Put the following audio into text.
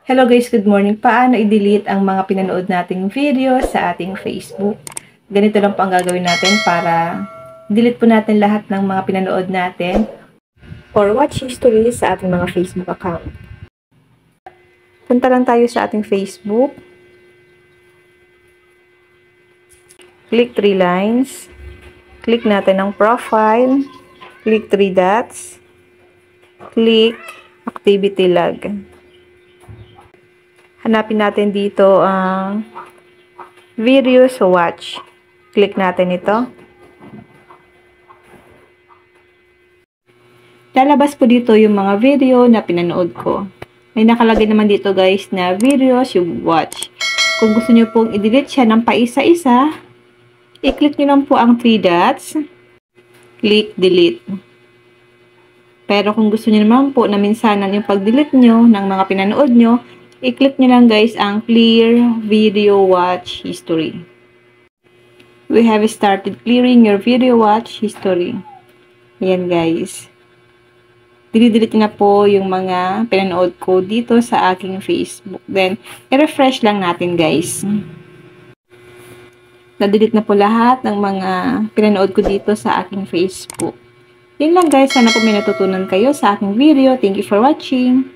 Hello guys, good morning. Paano i-delete ang mga pinanood nating video sa ating Facebook? Ganito lang po ang gagawin natin para delete po natin lahat ng mga pinanood natin or watch history sa ating mga Facebook account. Punta lang tayo sa ating Facebook. Click 3 lines. Click natin ang profile. Click 3 dots. Click activity log. Hanapin natin dito ang videos to watch. Click natin ito. Lalabas po dito yung mga video na pinanood ko. May nakalagay naman dito guys na videos you watch. Kung gusto nyo pong i-delete siya ng paisa-isa, i-click nyo lang po ang 3 dots. Click delete. Pero kung gusto nyo naman po na minsanan yung pag-delete nyo ng mga pinanood nyo, i-click nyo lang guys ang clear video watch history. We have started clearing your video watch history. Ayan guys. Dinidelete na po yung mga pinanood ko dito sa aking Facebook. Then, i-refresh lang natin guys. Na-delete na po lahat ng mga pinanood ko dito sa aking Facebook. Yun lang guys. Sana po may natutunan kayo sa aking video. Thank you for watching.